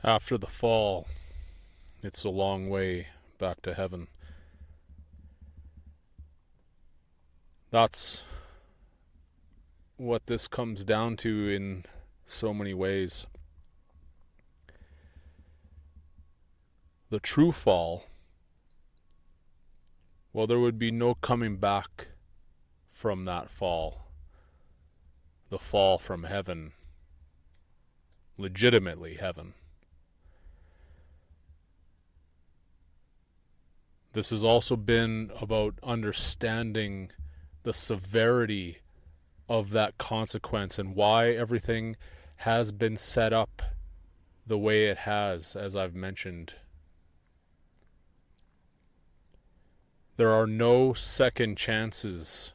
After the fall, it's a long way back to heaven. That's what this comes down to in so many ways. The true fall, well, there would be no coming back from that fall. The fall from heaven, legitimately heaven. This has also been about understanding the severity of that consequence and why everything has been set up the way it has, as I've mentioned. There are no second chances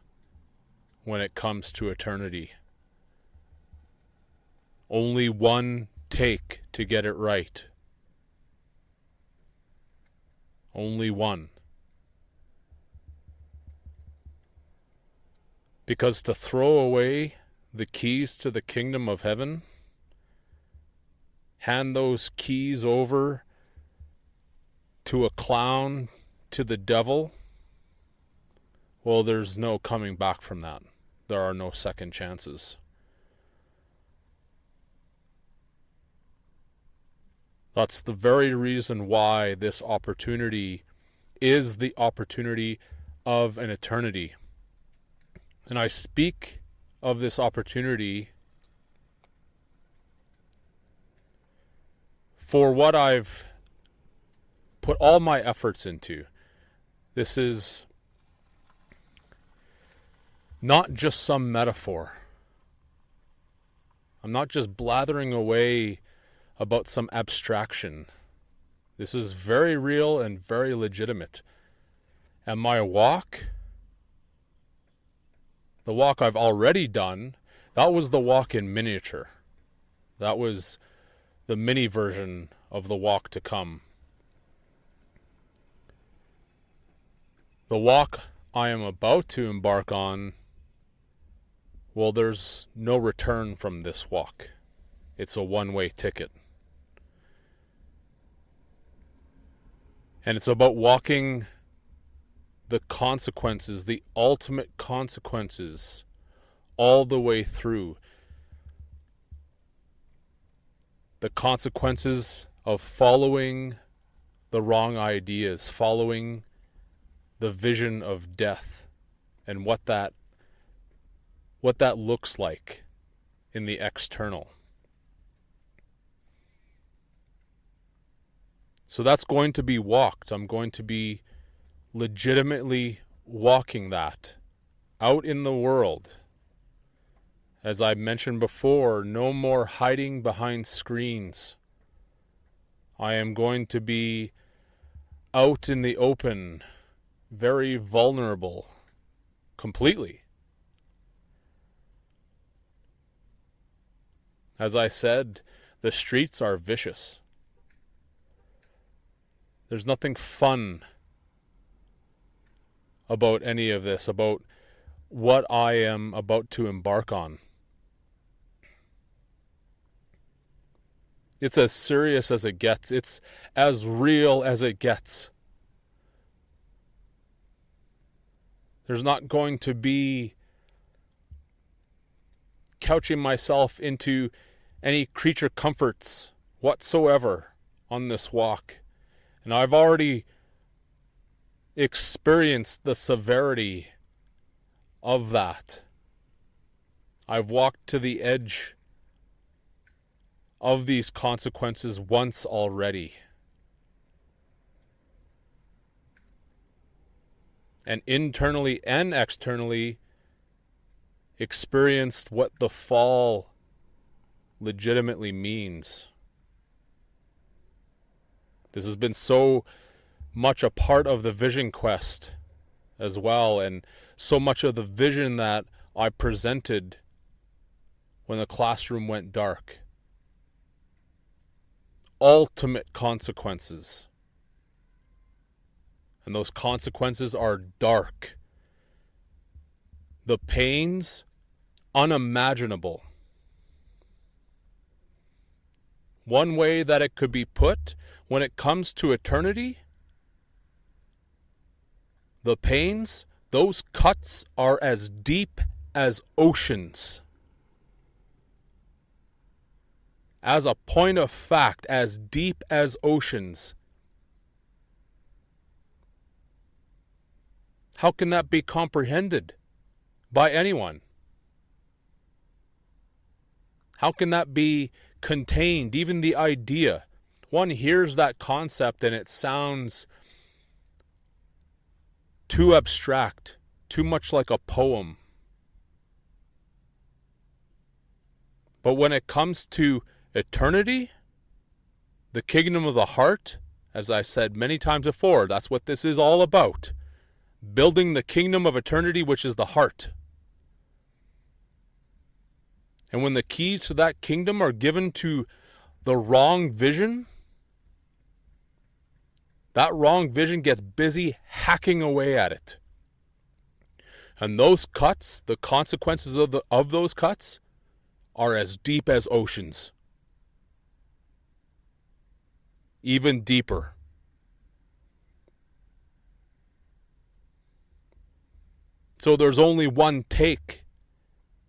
when it comes to eternity. Only one take to get it right. Only one. Because to throw away the keys to the kingdom of heaven, hand those keys over to a clown, to the devil, well, there's no coming back from that. There are no second chances. That's the very reason why this opportunity is the opportunity of an eternity. And I speak of this opportunity for what I've put all my efforts into. This is not just some metaphor. I'm not just blathering away about some abstraction. This is very real and very legitimate. And my walk, the walk I've already done, that was the walk in miniature. That was the mini version of the walk to come. The walk I am about to embark on, well, there's no return from this walk. It's a one-way ticket. And it's about walking the consequences, the ultimate consequences, all the way through. The consequences of following the wrong ideas, following the vision of death, and what that looks like in the external. So that's going to be walked. I'm going to be legitimately walking that out in the world. As I mentioned before, no more hiding behind screens. I am going to be out in the open, very vulnerable, completely. As I said, the streets are vicious. There's nothing fun about any of this, about what I am about to embark on. It's as serious as it gets. It's as real as it gets. There's not going to be couching myself into any creature comforts whatsoever on this walk. And I've already experienced the severity of that. I've walked to the edge of these consequences once already. And internally and externally experienced what the fall legitimately means. This has been so much a part of the vision quest as well, and so much of the vision that I presented when the classroom went dark. Ultimate consequences. And those consequences are dark. The pains, unimaginable. one way that it could be put, when it comes to eternity, the pains, those cuts are as deep as oceans. As a point of fact, as deep as oceans. How can that be comprehended by anyone? How can that be contained, even the idea? One hears that concept and it sounds too abstract, too much like a poem. But when it comes to eternity, the kingdom of the heart, as I said many times before, that's what this is all about. Building the kingdom of eternity, which is the heart. And when the keys to that kingdom are given to the wrong vision, that wrong vision gets busy hacking away at it. And those cuts, the consequences of those cuts, are as deep as oceans. Even deeper. So there's only one take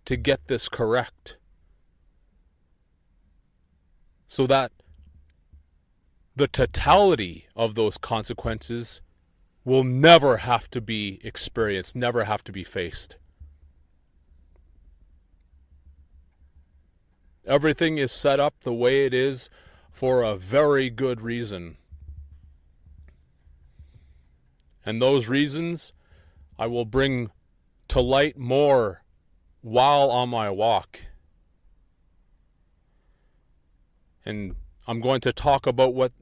to get this correct. So that the totality of those consequences will never have to be experienced, never have to be faced. Everything is set up the way it is for a very good reason. And those reasons I will bring to light more while on my walk. And I'm going to talk about what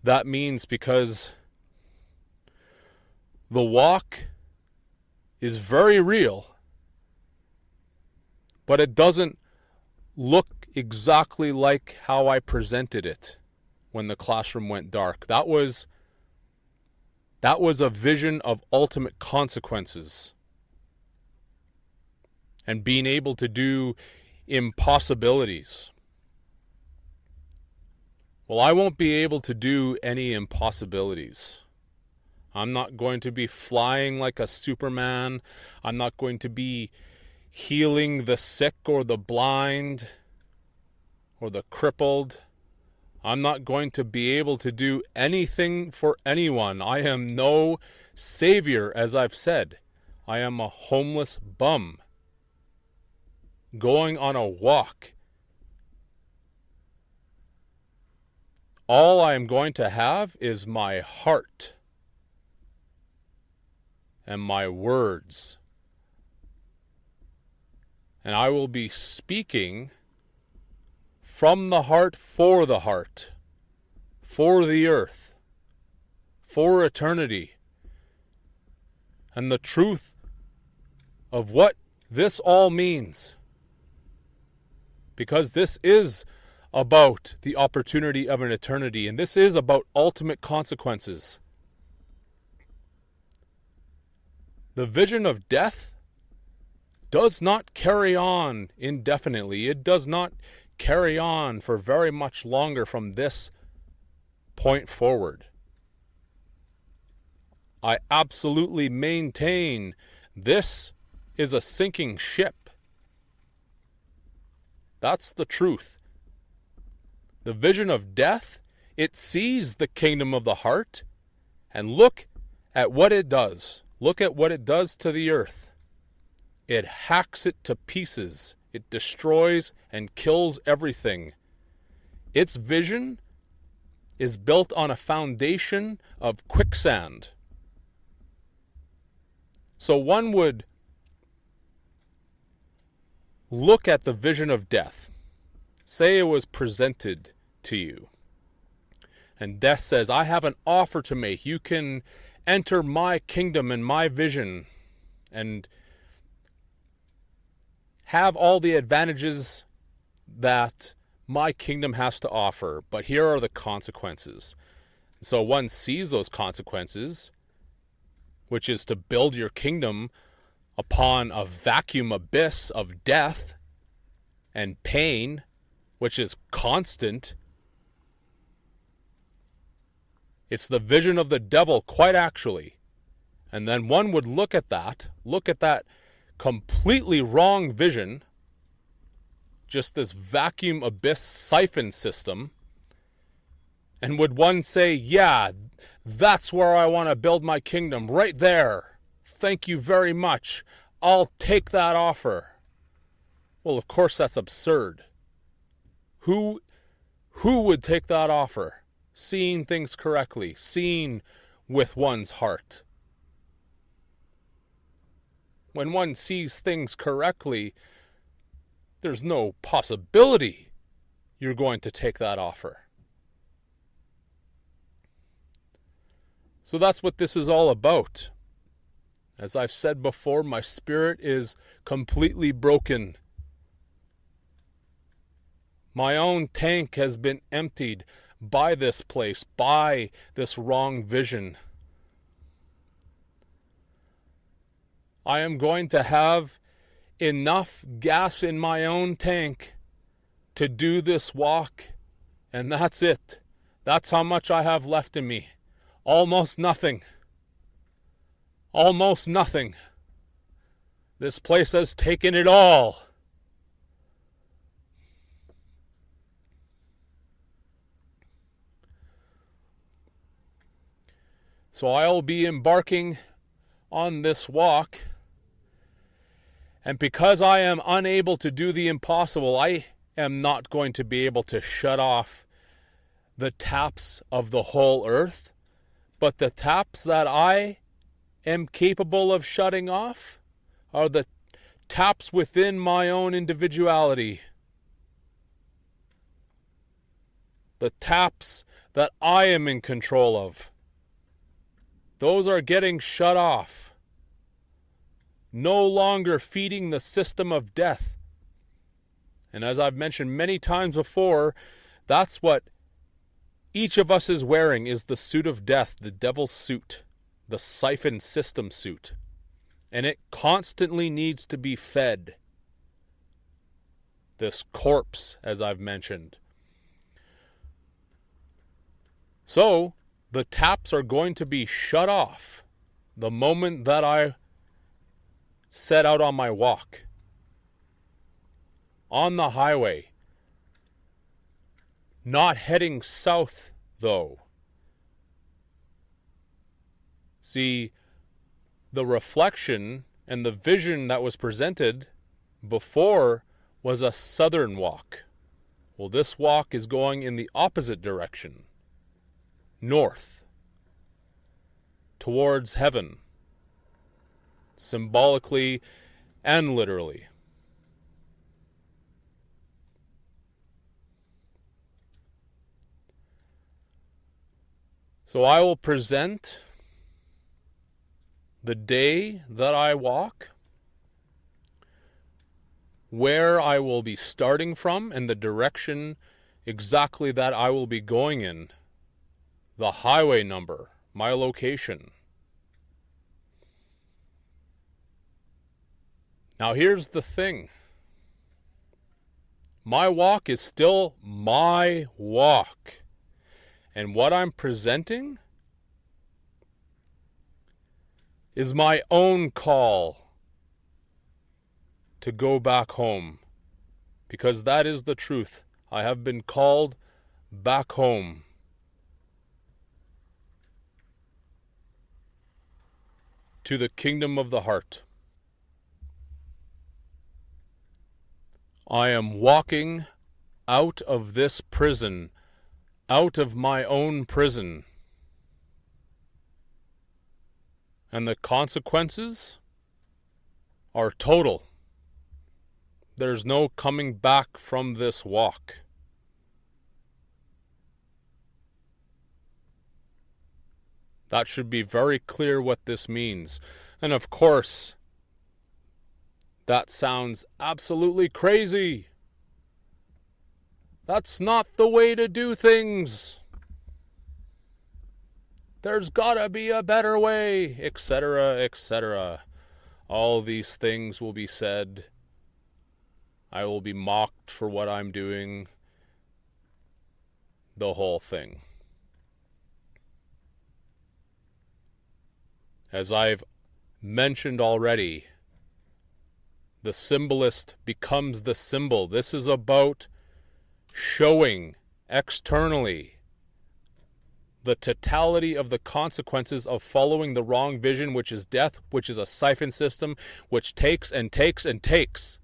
that means, because the walk is very real, but it doesn't look exactly like how I presented it when the classroom went dark. That was a vision of ultimate consequences and being able to do impossibilities. Well, I won't be able to do any impossibilities. I'm not going to be flying like a Superman. I'm not going to be healing the sick or the blind or the crippled. I'm not going to be able to do anything for anyone. I am no savior, as I've said. I am a homeless bum going on a walk. All I am going to have is my heart and my words. And I will be speaking from the heart, for the earth, for eternity. And the truth of what this all means. Because this is about the opportunity of an eternity, and this is about ultimate consequences. The vision of death does not carry on indefinitely. It does not carry on for very much longer from this point forward. I absolutely maintain this is a sinking ship. That's the truth. The vision of death, it sees the kingdom of the heart, and look at what it does. Look at what it does to the earth. It hacks it to pieces. It destroys and kills everything. Its vision is built on a foundation of quicksand. So one would look at the vision of death. Say it was presented to you. And death says, I have an offer to make. You can enter my kingdom and my vision and have all the advantages that my kingdom has to offer. But here are the consequences. So one sees those consequences, which is to build your kingdom upon a vacuum abyss of death and pain, which is constant It's the vision of the devil, quite actually. And then one would look at that completely wrong vision, just this vacuum abyss siphon system, and would one say, yeah, that's where I want to build my kingdom, right there. Thank you very much. I'll take that offer. Well, of course that's absurd. Who would take that offer? Seeing things correctly, seeing with one's heart. When one sees things correctly, there's no possibility you're going to take that offer. So that's what this is all about. As I've said before, my spirit is completely broken. My own tank has been emptied by this place, by this wrong vision. I am going to have enough gas in my own tank to do this walk, and that's it. That's how much I have left in me. Almost nothing. Almost nothing. This place has taken it all. So I'll be embarking on this walk, and because I am unable to do the impossible, I am not going to be able to shut off the taps of the whole earth, but the taps that I am capable of shutting off are the taps within my own individuality. The taps that I am in control of. Those are getting shut off. No longer feeding the system of death. And as I've mentioned many times before, that's what each of us is wearing, is the suit of death, the devil's suit, the siphon system suit. And it constantly needs to be fed. This corpse, as I've mentioned. So, the taps are going to be shut off the moment that I set out on my walk. On the highway. Not heading south, though. See, the reflection and the vision that was presented before was a southern walk. Well, this walk is going in the opposite direction. North. Towards heaven. Symbolically and literally. So I will present the day that I walk, where I will be starting from, and the direction exactly that I will be going in, the highway number, my location. Now here's the thing. My walk is still my walk. And what I'm presenting is my own call to go back home. Because that is the truth. I have been called back home. To the kingdom of the heart. I am walking out of this prison, out of my own prison. And the consequences are total. There's no coming back from this walk. That should be very clear what this means. And of course, that sounds absolutely crazy. That's not the way to do things. There's gotta be a better way, etc., etc. All these things will be said. I will be mocked for what I'm doing. The whole thing. As I've mentioned already, the symbolist becomes the symbol. This is about showing externally the totality of the consequences of following the wrong vision, which is death, which is a siphon system, which takes and takes and takes.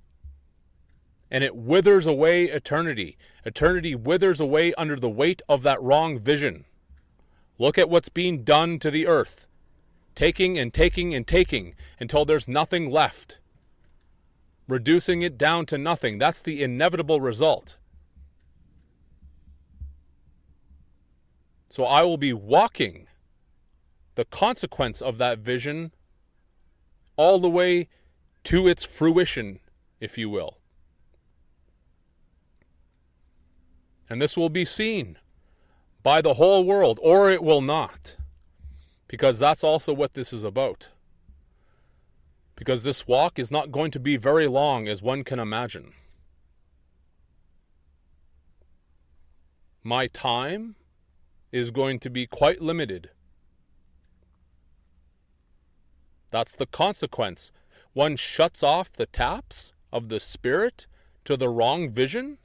And it withers away eternity. Eternity withers away under the weight of that wrong vision. Look at what's being done to the earth. Taking and taking and taking until there's nothing left. Reducing it down to nothing. That's the inevitable result. So I will be walking the consequence of that vision all the way to its fruition, if you will. And this will be seen by the whole world, or it will not. Because that's also what this is about. Because this walk is not going to be very long, as one can imagine. My time is going to be quite limited. That's the consequence. One shuts off the taps of the spirit to the wrong vision,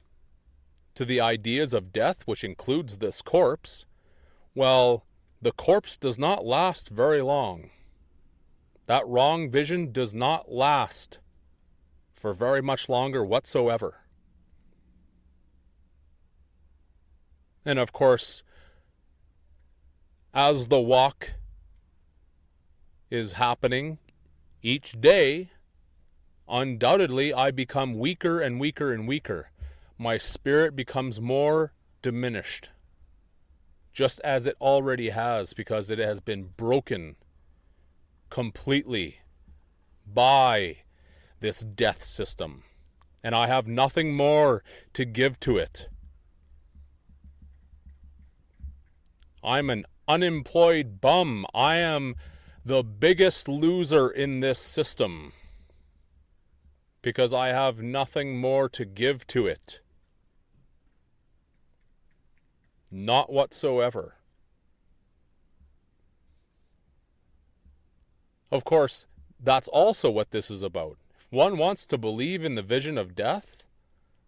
to the ideas of death, which includes this corpse. Well, the corpse does not last very long. That wrong vision does not last for very much longer whatsoever. And of course, as the walk is happening each day, undoubtedly I become weaker and weaker and weaker. My spirit becomes more diminished, just as it already has, because it has been broken completely by this death system. And I have nothing more to give to it. I'm an unemployed bum. I am the biggest loser in this system because I have nothing more to give to it. Not whatsoever. Of course, that's also what this is about. If one wants to believe in the vision of death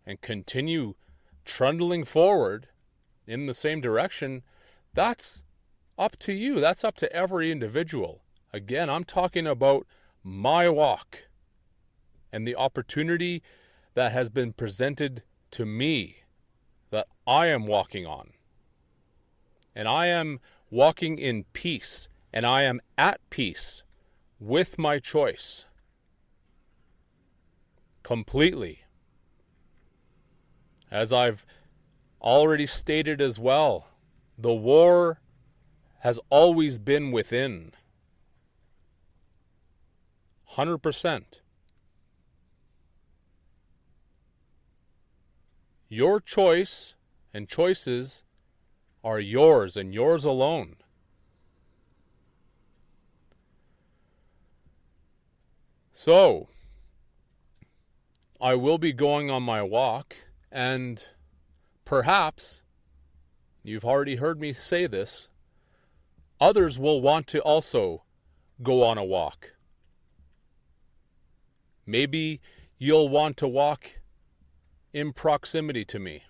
and continue trundling forward in the same direction, that's up to you. That's up to every individual. Again, I'm talking about my walk and the opportunity that has been presented to me that I am walking on. And I am walking in peace, and I am at peace with my choice. Completely. As I've already stated as well, the war has always been within. 100%. Your choice and choices are yours and yours alone. So, I will be going on my walk, and perhaps, you've already heard me say this, others will want to also go on a walk. Maybe you'll want to walk in proximity to me,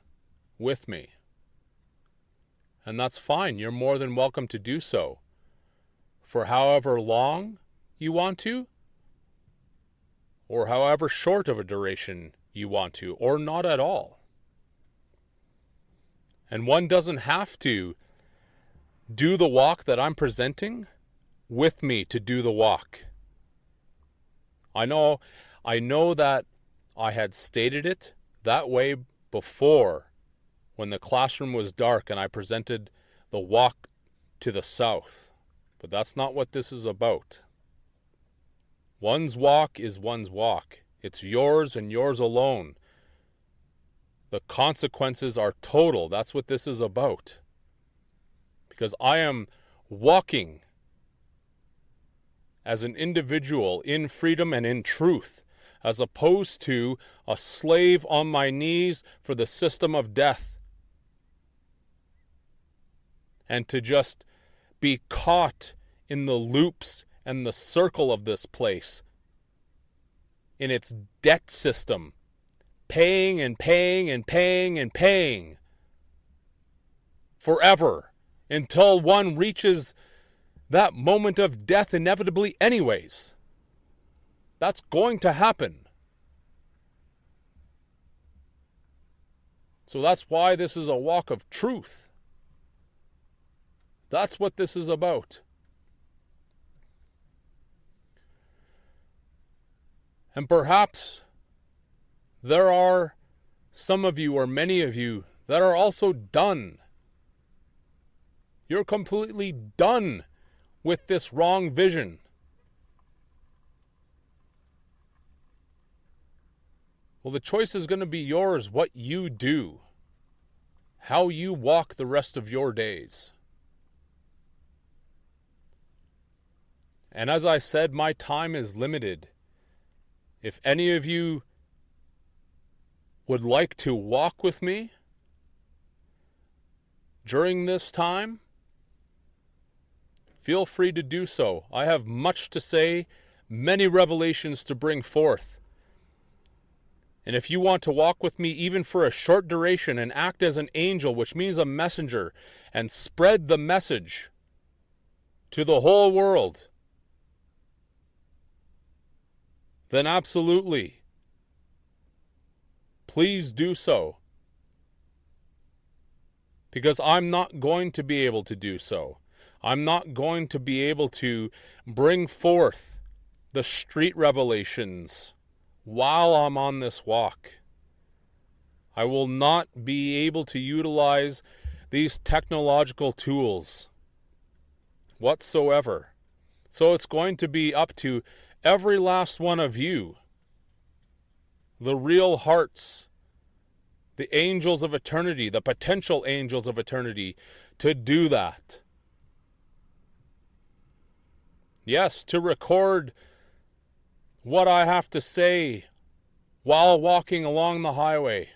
with me. And that's fine. You're more than welcome to do so for however long you want to, or however short of a duration you want to, or not at all. And one doesn't have to do the walk that I'm presenting with me to do the walk. I know that I had stated it that way before, when the classroom was dark and I presented the walk to the south. But that's not what this is about. One's walk is one's walk. It's yours and yours alone. The consequences are total. That's what this is about. Because I am walking as an individual in freedom and in truth, as opposed to a slave on my knees for the system of death. And to just be caught in the loops and the circle of this place in its debt system, paying and paying and paying and paying forever until one reaches that moment of death inevitably anyways. That's going to happen. So that's why this is a walk of truth. That's what this is about. And perhaps there are some of you or many of you that are also done. You're completely done with this wrong vision. Well, the choice is going to be yours, what you do, how you walk the rest of your days. And as I said, my time is limited. If any of you would like to walk with me during this time, feel free to do so. I have much to say, many revelations to bring forth. And if you want to walk with me even for a short duration and act as an angel, which means a messenger, and spread the message to the whole world, then absolutely, please do so. Because I'm not going to be able to do so. I'm not going to be able to bring forth the street revelations while I'm on this walk. I will not be able to utilize these technological tools whatsoever. So it's going to be up to every last one of you, the real hearts, the angels of eternity, the potential angels of eternity, to do that. Yes, to record what I have to say while walking along the highway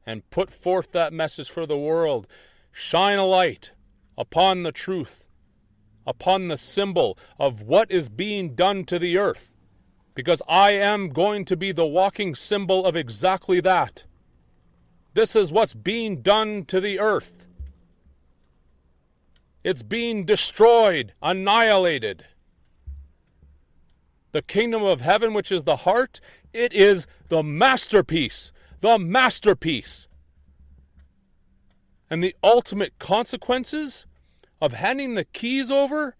and put forth that message for the world. Shine a light upon the truth, upon the symbol of what is being done to the earth, because I am going to be the walking symbol of exactly that. This is what's being done to the earth. It's being destroyed, annihilated. The kingdom of heaven, which is the heart, it is the masterpiece. The masterpiece. And the ultimate consequences of handing the keys over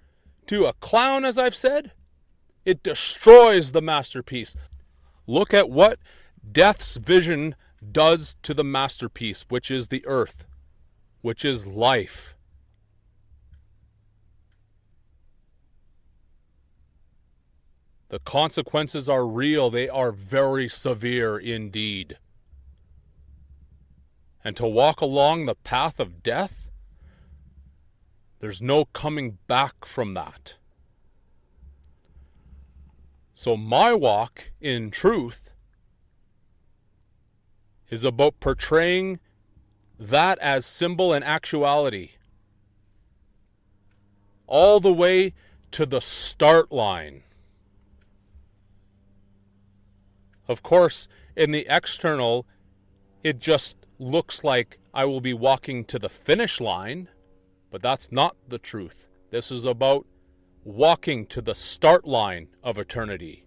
to a clown, as I've said, it destroys the masterpiece. Look at what death's vision does to the masterpiece, which is the earth, which is life. The consequences are real. They are very severe indeed. And to walk along the path of death, there's no coming back from that. So my walk in truth is about portraying that as symbol and actuality, all the way to the start line. Of course, in the external, it just looks like I will be walking to the finish line, but that's not the truth. This is about walking to the start line of eternity,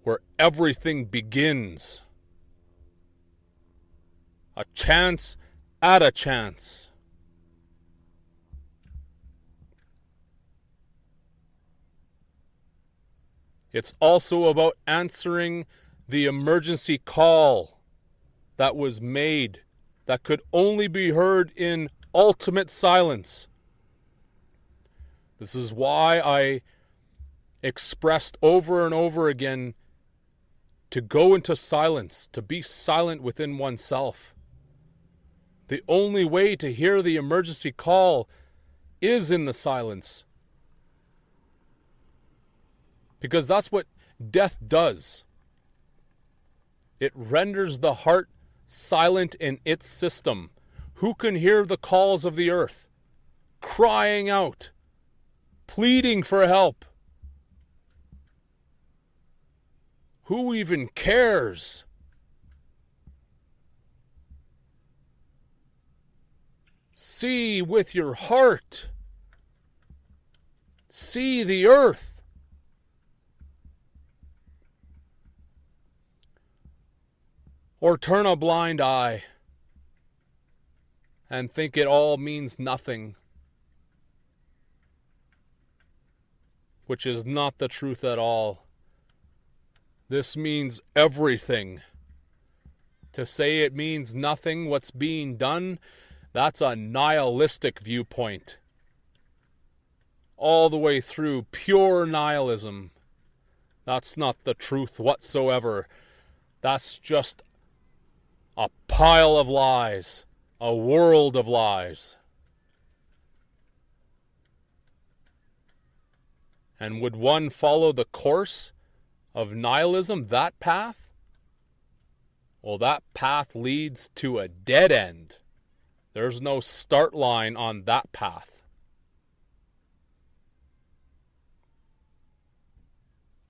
where everything begins. A chance at a chance. It's also about answering the emergency call that was made, that could only be heard in ultimate silence. This is why I expressed over and over again to go into silence, to be silent within oneself. The only way to hear the emergency call is in the silence. Because that's what death does. It renders the heart silent in its system. Who can hear the calls of the earth crying out pleading for help. Who even cares? See with your heart. See the earth. Or turn a blind eye and think it all means nothing, which is not the truth at all. This means everything. To say it means nothing, what's being done, that's a nihilistic viewpoint. All the way through, pure nihilism. That's not the truth whatsoever. That's just a pile of lies, a world of lies. And would one follow the course of nihilism, that path? Well, that path leads to a dead end. There's no start line on that path.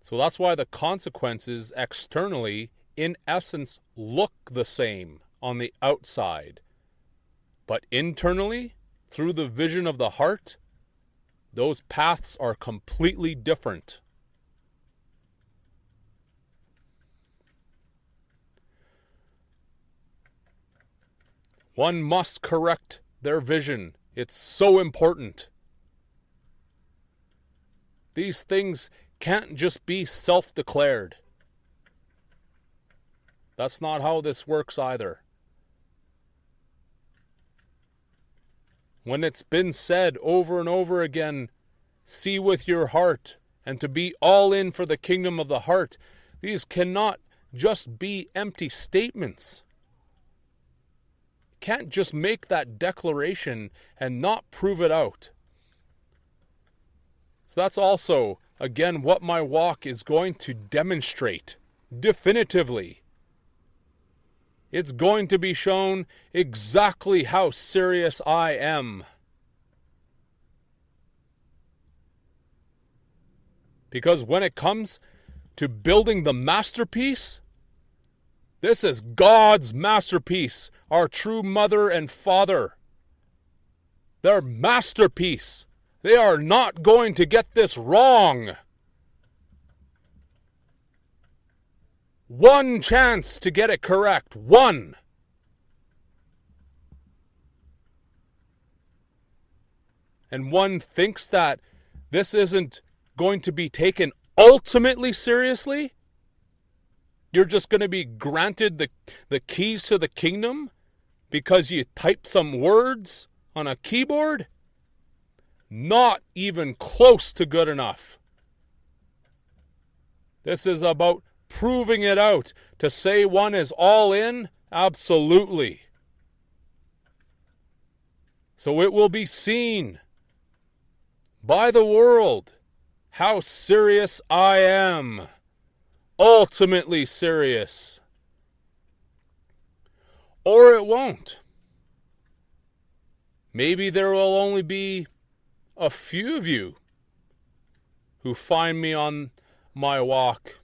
So that's why the consequences externally, in essence, look the same on the outside. But internally, through the vision of the heart, those paths are completely different. One must correct their vision. It's so important. These things can't just be self-declared. That's not how this works either. When it's been said over and over again, see with your heart, and to be all in for the kingdom of the heart, these cannot just be empty statements. Can't just make that declaration and not prove it out. So that's also, again, what my walk is going to demonstrate definitively. It's going to be shown exactly how serious I am. Because when it comes to building the masterpiece, this is God's masterpiece, our true mother and father. Their masterpiece. They are not going to get this wrong. One chance to get it correct. One. And one thinks that this isn't going to be taken ultimately seriously. You're just going to be granted the keys to the kingdom because you typed some words on a keyboard? Not even close to good enough. This is about proving it out. To say one is all in, absolutely. So it will be seen by the world how serious I am. Ultimately serious. Or it won't. Maybe there will only be a few of you who find me on my walk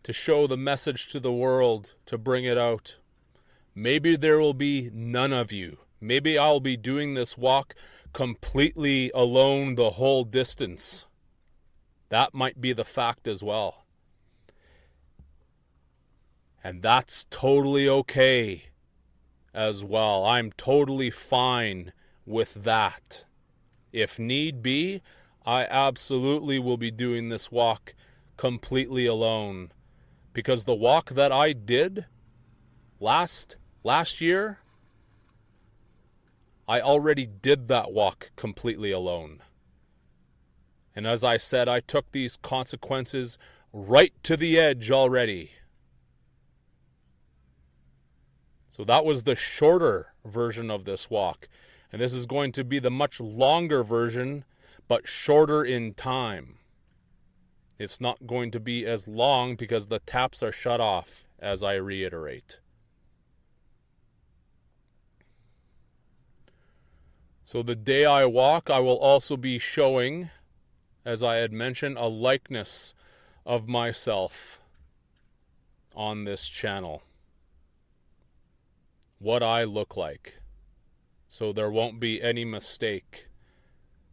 to show the message to the world, to bring it out. Maybe there will be none of you. Maybe I'll be doing this walk completely alone the whole distance. That might be the fact as well. And that's totally okay as well. I'm totally fine with that. If need be, I absolutely will be doing this walk completely alone. Because the walk that I did last year, I already did that walk completely alone. And as I said, I took these consequences right to the edge already. So that was the shorter version of this walk. And this is going to be the much longer version, but shorter in time. It's not going to be as long because the taps are shut off, as I reiterate. So the day I walk, I will also be showing, as I had mentioned, a likeness of myself on this channel. What I look like. So there won't be any mistake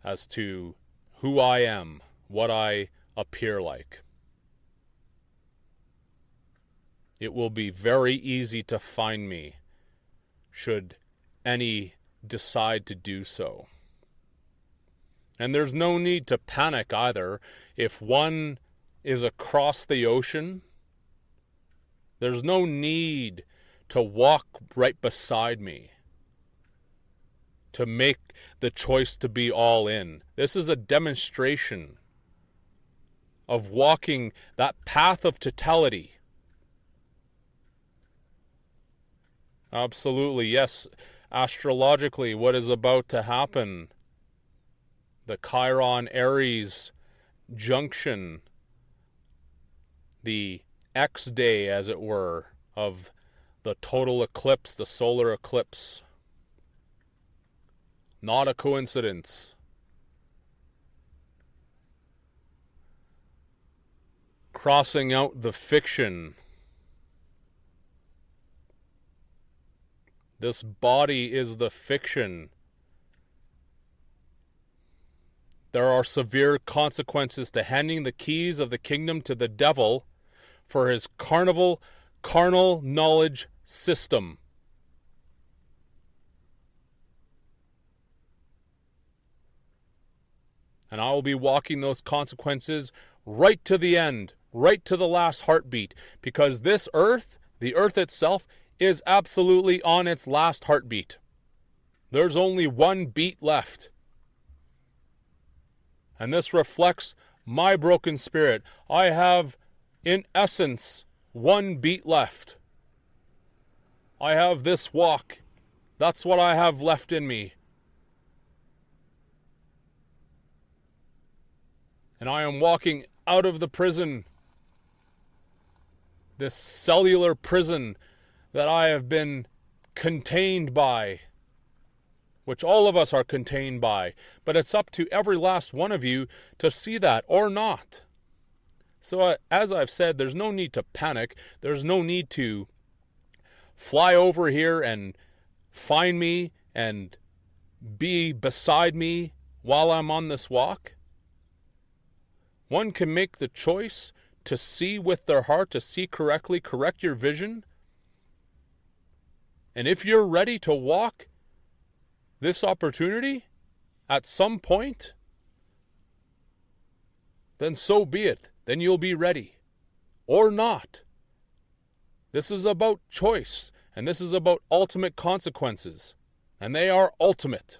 as to who I am, what I appear like. It will be very easy to find me should any decide to do so. And there's no need to panic either. If one is across the ocean, there's no need to walk right beside me to make the choice to be all in. This is a demonstration of walking that path of totality. Absolutely, yes. Astrologically, what is about to happen? The Chiron Aries junction, the X day, as it were, of the total eclipse, the solar eclipse. Not a coincidence. Crossing out the fiction. This body is the fiction. There are severe consequences to handing the keys of the kingdom to the devil for his carnal knowledge system. And I will be walking those consequences right to the end, right to the last heartbeat, because this earth, the earth itself, is absolutely on its last heartbeat. There's only one beat left. And this reflects my broken spirit. I have, in essence, one beat left. I have this walk. That's what I have left in me. And I am walking out of the prison. This cellular prison that I have been contained by, which all of us are contained by, but it's up to every last one of you to see that or not. So as I've said, there's no need to panic. There's no need to fly over here and find me and be beside me while I'm on this walk. One can make the choice to see with their heart, to see correctly, correct your vision. And if you're ready to walk this opportunity at some point, then so be it. Then you'll be ready. Or not. This is about choice. And this is about ultimate consequences. And they are ultimate.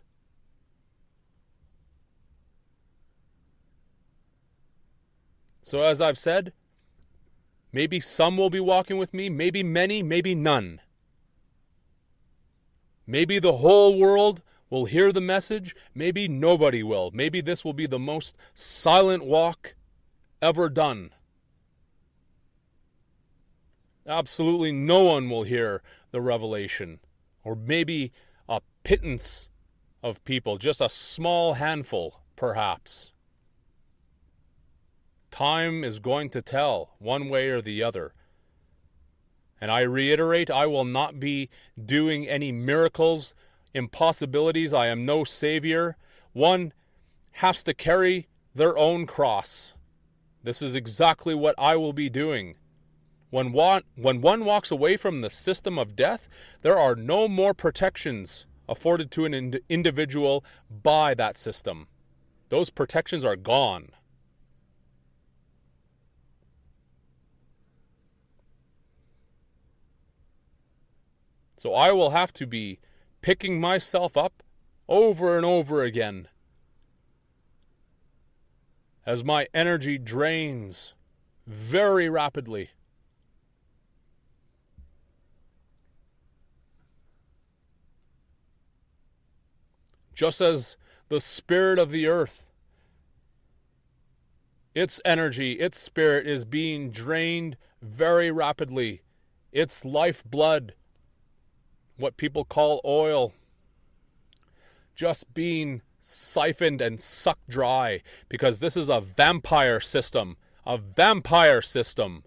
So as I've said, maybe some will be walking with me, maybe many, maybe none. Maybe the whole world will hear the message, maybe nobody will. Maybe this will be the most silent walk ever done. Absolutely no one will hear the revelation. Or maybe a pittance of people, just a small handful, perhaps. Time is going to tell, one way or the other. And I reiterate, I will not be doing any miracles, impossibilities. I am no savior. One has to carry their own cross. This is exactly what I will be doing. When one walks away from the system of death, there are no more protections afforded to an individual by that system. Those protections are gone. So I will have to be picking myself up over and over again as my energy drains very rapidly. Just as the spirit of the earth, its energy, its spirit is being drained very rapidly. Its lifeblood, what people call oil, just being siphoned and sucked dry, because this is a vampire system. A vampire system.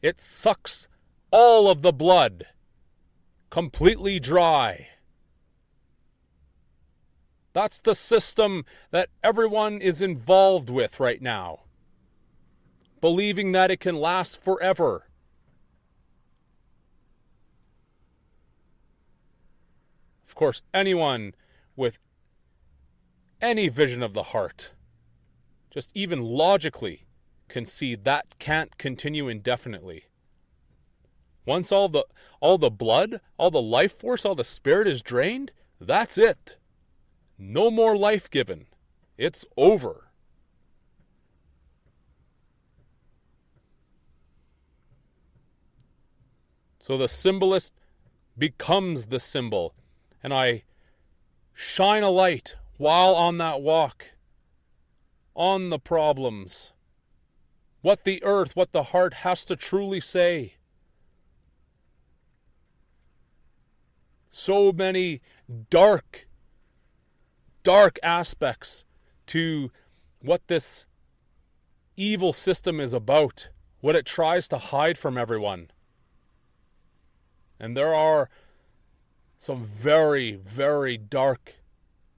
It sucks all of the blood completely dry. That's the system that everyone is involved with right now, believing that it can last forever. Of course, anyone with any vision of the heart, just even logically, can see that can't continue indefinitely. Once all the blood, all the life force, all the spirit is drained, that's it. No more life given. It's over. So the symbolist becomes the symbol, and I shine a light while on that walk on the problems, what the earth, what the heart has to truly say. So many dark aspects to what this evil system is about, what it tries to hide from everyone. And there are some very, very dark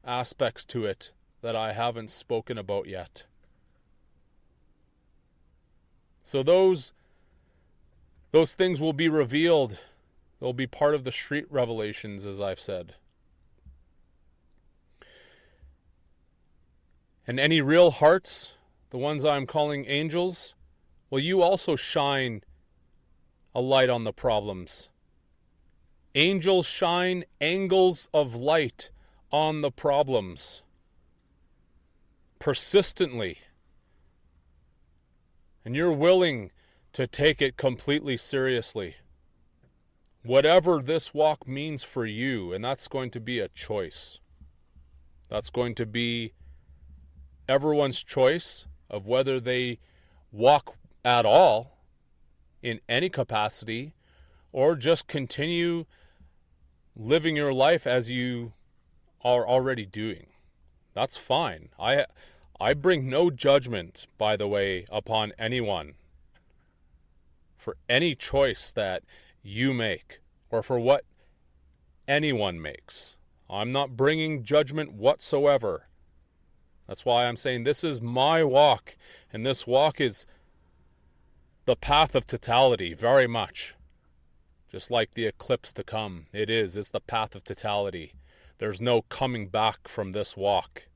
aspects to it that I haven't spoken about yet. So those things will be revealed. They'll be part of the street revelations, as I've said. And any real hearts, the ones I'm calling angels, will you also shine a light on the problems. Angels shine angles of light on the problems persistently. And you're willing to take it completely seriously. Whatever this walk means for you, and that's going to be a choice. That's going to be everyone's choice of whether they walk at all in any capacity or just continue living your life as you are already doing. That's fine. I bring no judgment, by the way, upon anyone for any choice that you make or for what anyone makes. I'm not bringing judgment whatsoever. That's why I'm saying this is my walk, and this walk is the path of totality, very much. Just like the eclipse to come. It's the path of totality. There's no coming back from this walk.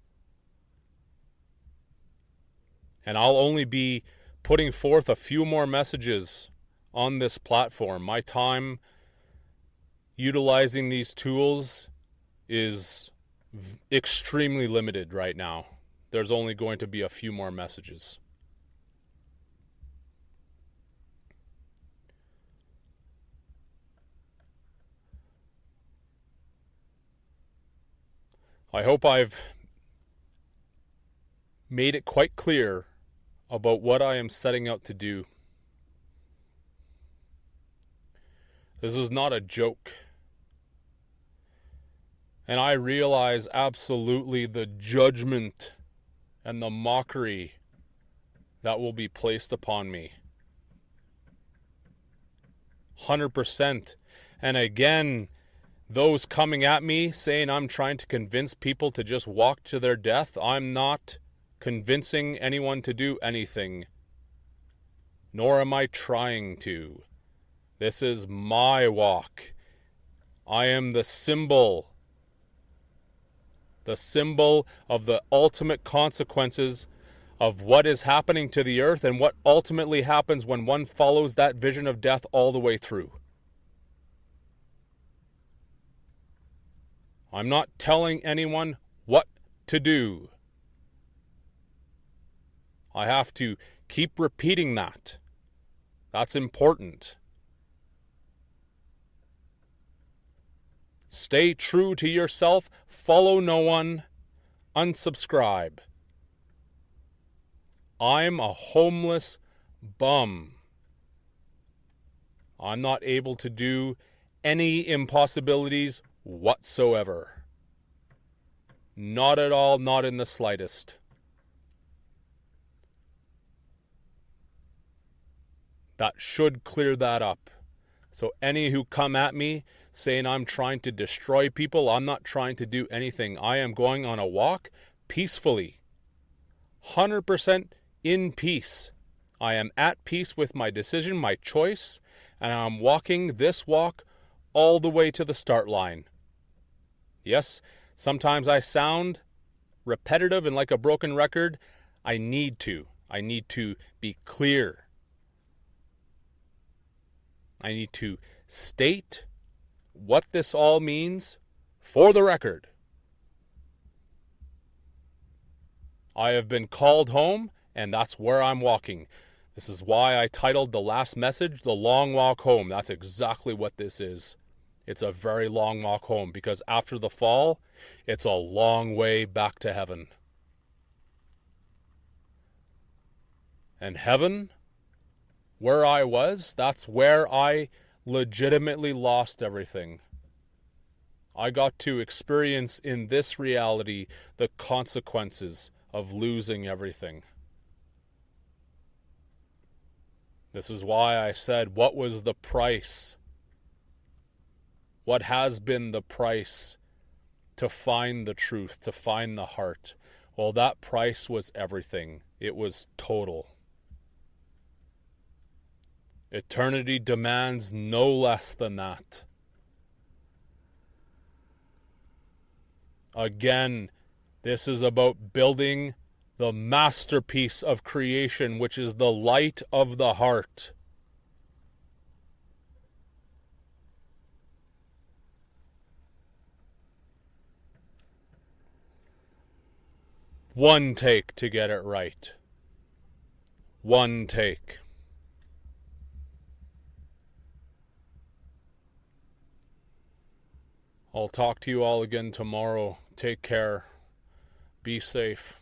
And I'll only be putting forth a few more messages on this platform. My time utilizing these tools is extremely limited right now. There's only going to be a few more messages. I hope I've made it quite clear about what I am setting out to do. This is not a joke. And I realize absolutely the judgment and the mockery that will be placed upon me. 100%. And again, those coming at me saying I'm trying to convince people to just walk to their death, I'm not convincing anyone to do anything. Nor am I trying to. This is my walk. I am the symbol of the ultimate consequences of what is happening to the earth and what ultimately happens when one follows that vision of death all the way through. I'm not telling anyone what to do. I have to keep repeating that. That's important. Stay true to yourself, follow no one, unsubscribe. I'm a homeless bum. I'm not able to do any impossibilities whatsoever. Not at all, not in the slightest. That should clear that up. So any who come at me saying I'm trying to destroy people, I'm not trying to do anything. I am going on a walk peacefully. 100% in peace. I am at peace with my decision, my choice, and I'm walking this walk all the way to the start line. Yes, sometimes I sound repetitive and like a broken record. I need to be clear. I need to state what this all means for the record. I have been called home, and that's where I'm walking. This is why I titled the last message, The Long Walk Home. That's exactly what this is. It's a very long walk home, because after the fall, it's a long way back to heaven. And heaven, where I was, that's where I legitimately lost everything. I got to experience in this reality the consequences of losing everything. This is why I said, what was the price? What has been the price to find the truth, to find the heart? Well, that price was everything. It was total. Eternity demands no less than that. Again, this is about building the masterpiece of creation, which is the light of the heart. One take to get it right. One take. I'll talk to you all again tomorrow. Take care. Be safe.